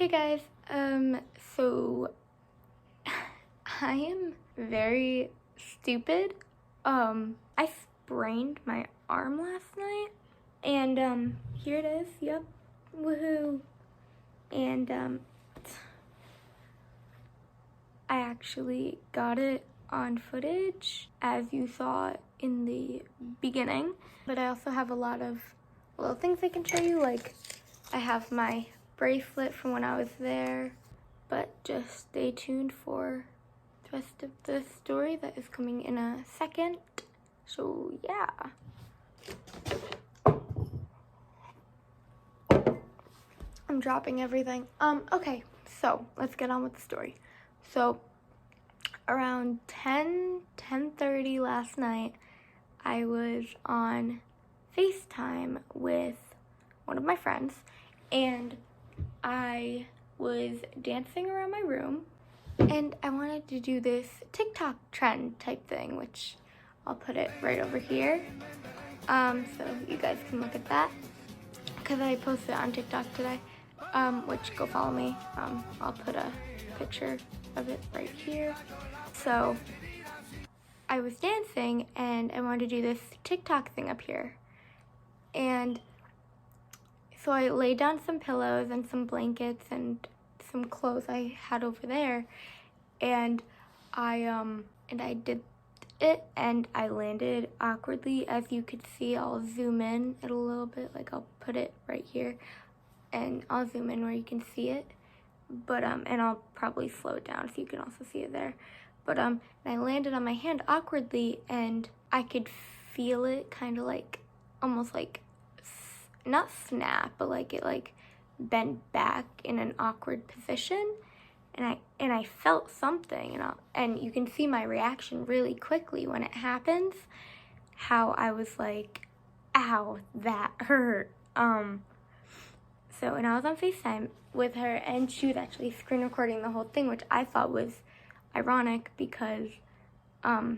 Hey guys, so I am very stupid. I sprained my arm last night, and here it is. Yep, woohoo! And I actually got it on footage, as you saw in the beginning. But I also have a lot of little things I can show you, like I have my bracelet from when I was there, but just stay tuned for the rest of the story that is coming in a second. So yeah. I'm dropping everything. Okay, so let's get on with the story. So around 10:30 last night, I was on FaceTime with one of my friends, and I was dancing around my room, and I wanted to do this TikTok trend type thing, which I'll put it right over here, so you guys can look at that, because I posted it on TikTok today, which go follow me. I'll put a picture of it right here. So I was dancing, and I wanted to do this TikTok thing up here, and so I laid down some pillows and some blankets and some clothes I had over there, and I did it, and I landed awkwardly. As you could see, I'll zoom in it a little bit, like I'll put it right here, and I'll zoom in where you can see it, but and I'll probably slow it down so you can also see it there. But and I landed on my hand awkwardly, and I could feel it kind of like, almost like, not snap, but like it like bent back in an awkward position, and I felt something, and you can see my reaction really quickly when it happens, how I was like, ow, that hurt. So, and I was on FaceTime with her, and she was actually screen recording the whole thing, which I thought was ironic because kind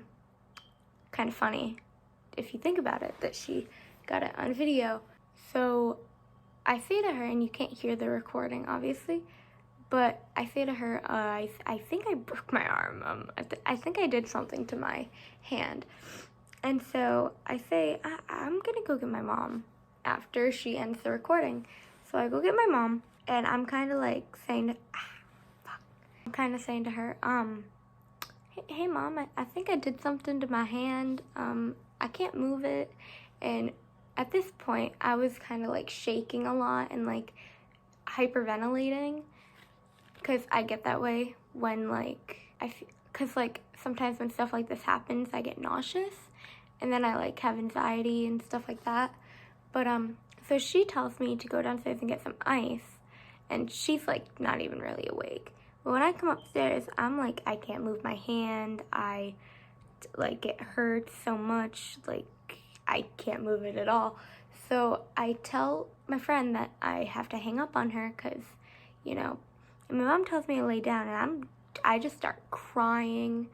of funny if you think about it, that she got it on video. So I say to her, and you can't hear the recording obviously, but I say to her, I think I broke my arm. I think I did something to my hand. And so I say, I'm gonna go get my mom after she ends the recording. So I go get my mom, and I'm kind of like saying, I'm kind of saying to her, hey mom, I think I did something to my hand. I can't move it. And at this point, I was kind of like shaking a lot and like hyperventilating, because I get that way when like, because like sometimes when stuff like this happens, I get nauseous, and then I like have anxiety and stuff like that. But so she tells me to go downstairs and get some ice, and she's like not even really awake. But when I come upstairs, I'm like, I can't move my hand. Like it hurts so much, like I can't move it at all. So I tell my friend that I have to hang up on her, because, you know, and my mom tells me to lay down, and I just start crying,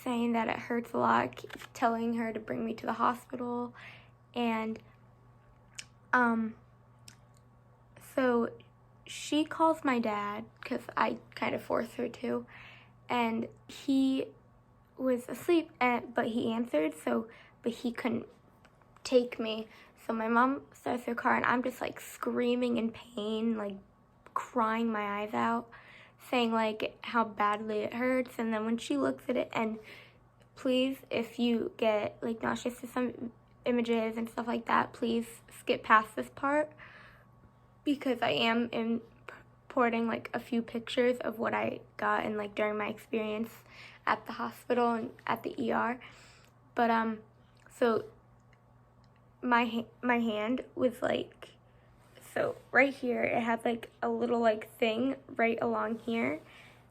saying that it hurts a lot, telling her to bring me to the hospital. And so she calls my dad, because I kind of forced her to, and he was asleep, but he answered, but he couldn't take me. So my mom starts her car, and I'm just like screaming in pain, like crying my eyes out, saying like how badly it hurts. And then when she looks at it, and please, if you get like nauseous to some images and stuff like that, please skip past this part, because I am importing like a few pictures of what I got and like during my experience at the hospital and at the ER. But so my hand was like, so right here it had like a little like thing right along here,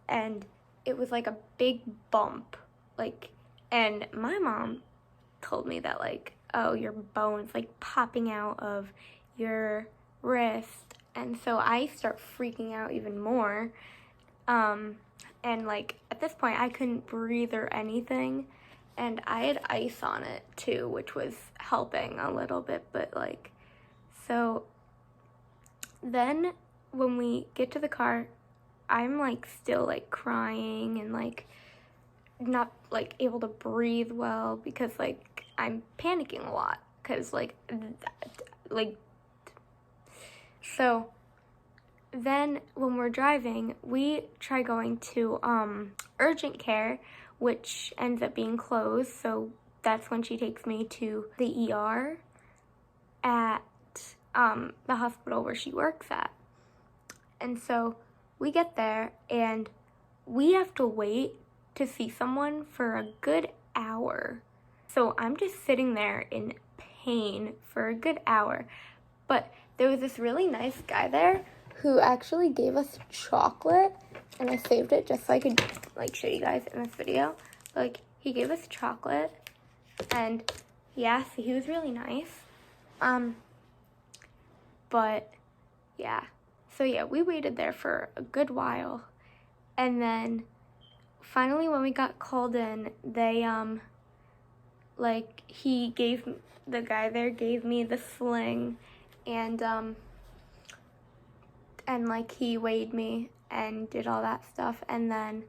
and it was like a big bump, like, and my mom told me that like, oh, your bone's like popping out of your wrist. And so I start freaking out even more, and like at this point I couldn't breathe or anything, and I had ice on it too, which was helping a little bit. But like, so then when we get to the car, I'm like still like crying and like not like able to breathe well because like I'm panicking a lot because like so then when we're driving, we try going to urgent care, which ends up being closed. So that's when she takes me to the ER at the hospital where she works at. And so we get there and we have to wait to see someone for a good hour. So I'm just sitting there in pain for a good hour. But there was this really nice guy there who actually gave us chocolate, and I saved it just so I could like show you guys in this video. Like, he gave us chocolate, and yeah, so he was really nice. But yeah, so yeah, we waited there for a good while, and then finally when we got called in, they like the guy there gave me the sling, and like he weighed me and did all that stuff, and then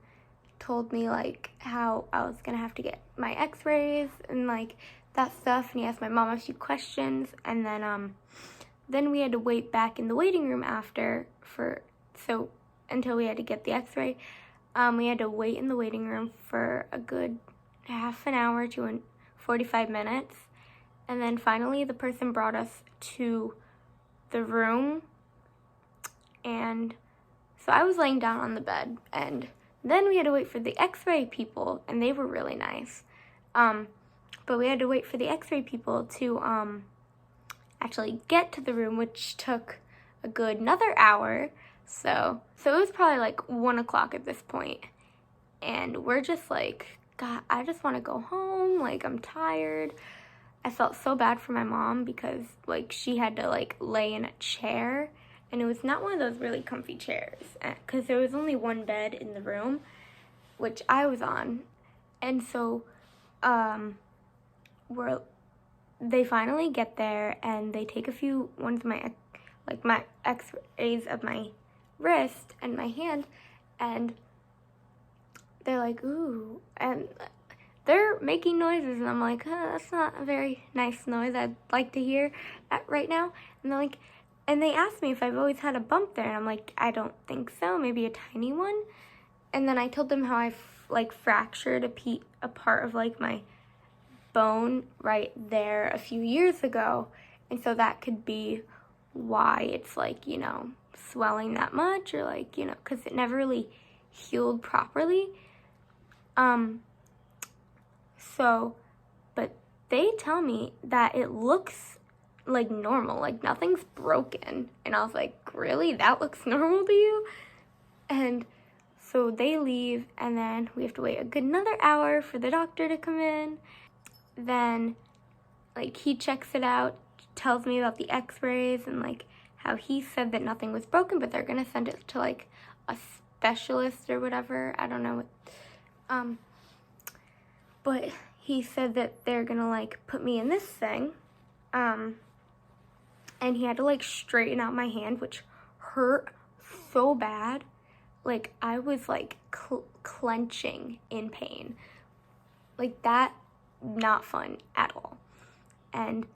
told me like how I was gonna have to get my x-rays and like that stuff, and he asked my mom a few questions, and then we had to wait back in the waiting room after until we had to get the x-ray. We had to wait in the waiting room for a good half an hour to 45 minutes, and then finally the person brought us to the room, and so I was laying down on the bed, and then we had to wait for the x-ray people, and they were really nice. But we had to wait for the x-ray people to actually get to the room, which took a good another hour. So it was probably like 1 o'clock at this point, and we're just like, God, I just want to go home. Like, I'm tired. I felt so bad for my mom because like she had to like lay in a chair, and it was not one of those really comfy chairs because there was only one bed in the room, which I was on. And so they finally get there, and they take a few ones of my x-rays of my wrist and my hand, and they're like, ooh, and they're making noises, and I'm like, that's not a very nice noise I'd like to hear right now. And they're like, and they asked me if I've always had a bump there, and I'm like, I don't think so, maybe a tiny one. And then I told them how I fractured a part of like my bone right there a few years ago, and so that could be why it's like, you know, swelling that much, or like, you know, because it never really healed properly. So, but they tell me that it looks like normal, like nothing's broken, and I was like, really? That looks normal to you? And so they leave, and then we have to wait a good another hour for the doctor to come in. Then like he checks it out, tells me about the x-rays, and like how he said that nothing was broken, but they're gonna send it to like a specialist or whatever, I don't know what, but he said that they're gonna like put me in this thing, and he had to like straighten out my hand, which hurt so bad. Like, I was like clenching in pain, like that, not fun at all. And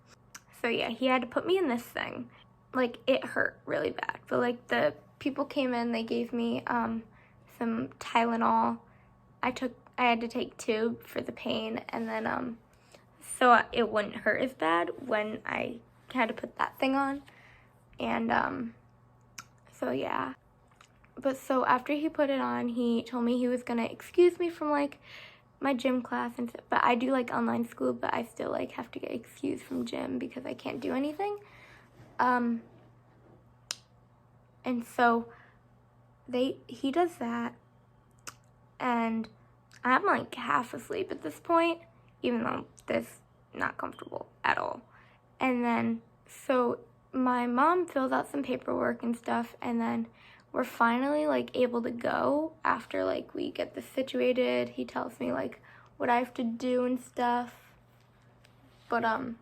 so yeah, he had to put me in this thing. Like, it hurt really bad, but like the people came in, they gave me some Tylenol. I had to take 2 for the pain, and then so it wouldn't hurt as bad when I had to put that thing on. And so yeah. But so after he put it on, he told me he was gonna excuse me from like my gym class, and but I do like online school, but I still like have to get excused from gym because I can't do anything. And so he does that, and I'm like half asleep at this point, even though this not comfortable at all. And then so my mom fills out some paperwork and stuff, and then we're finally like able to go after like we get this situated. He tells me like what I have to do and stuff. But and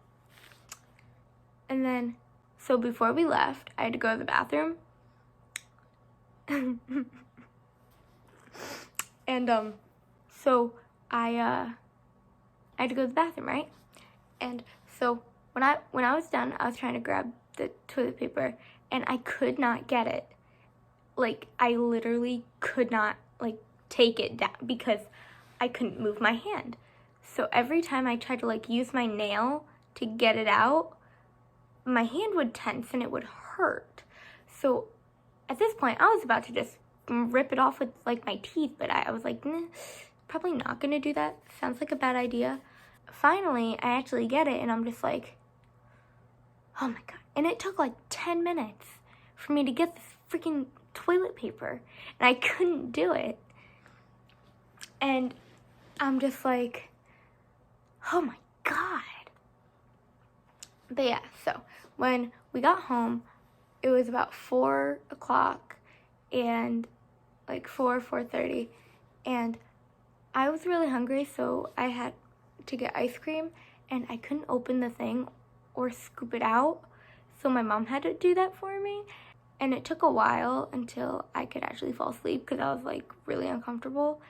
then so before we left, I had to go to the bathroom. And so I had to go to the bathroom, right? And so when I was done, I was trying to grab the toilet paper and I could not get it. Like, I literally could not like take it down because I couldn't move my hand. So every time I tried to like use my nail to get it out, my hand would tense and it would hurt. So at this point, I was about to just rip it off with like my teeth, but I was like, nah, probably not gonna do that. Sounds like a bad idea. Finally, I actually get it and I'm just like, oh my God. And it took like 10 minutes for me to get this freaking toilet paper and I couldn't do it. And I'm just like, oh my God. But yeah, so when we got home, it was about 4 o'clock and like 4:30, and I was really hungry, so I had to get ice cream and I couldn't open the thing or scoop it out. So my mom had to do that for me. And it took a while until I could actually fall asleep because I was like really uncomfortable.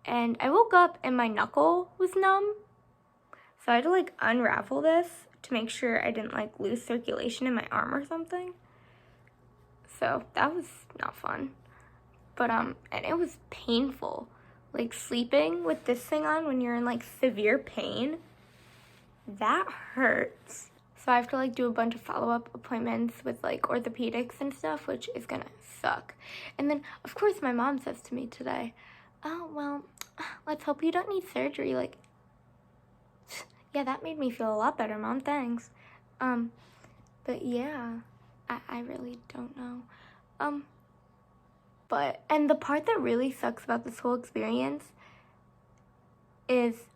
And I woke up and my knuckle was numb. So I had to like unravel this to make sure I didn't like lose circulation in my arm or something. So that was not fun. But and it was painful. Like sleeping with this thing on when you're in like severe pain, that hurts. So I have to like do a bunch of follow-up appointments with like orthopedics and stuff, which is gonna suck. And then of course my mom says to me today, oh, well, let's hope you don't need surgery. Like, yeah, that made me feel a lot better, Mom, thanks. But yeah, I really don't know. And the part that really sucks about this whole experience is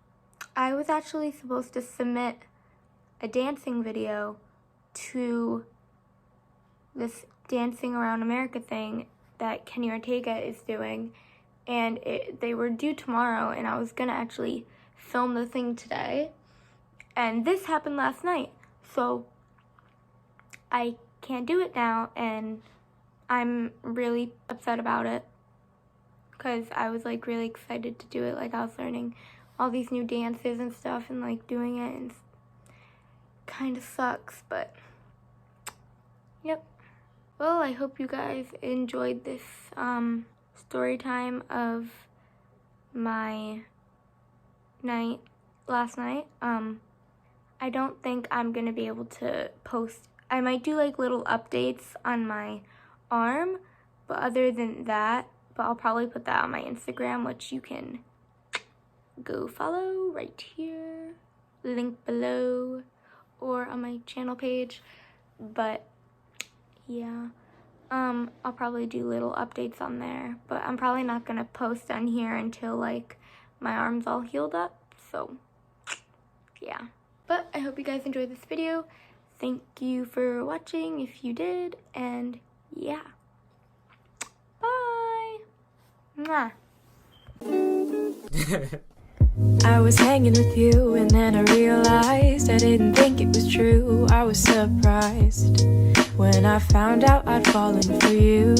I was actually supposed to submit a dancing video to this Dancing Around America thing that Kenny Ortega is doing, and they were due tomorrow, and I was gonna actually film the thing today, and this happened last night, so I can't do it now, and I'm really upset about it because I was like really excited to do it. Like, I was learning all these new dances and stuff and like doing it, and kind of sucks, but yep. Well, I hope you guys enjoyed this story time of my night last night. I don't think I'm gonna be able to post. I might do like little updates on my arm, but other than that, but I'll probably put that on my Instagram, which you can go follow right here, link below, or on my channel page. But yeah, I'll probably do little updates on there, but I'm probably not gonna post on here until like my arm's all healed up. So yeah, but I hope you guys enjoyed this video. Thank you for watching if you did, and yeah, bye. Mwah. I was hanging with you and then I realized I didn't think it was true. I was surprised when I found out I'd fallen for you.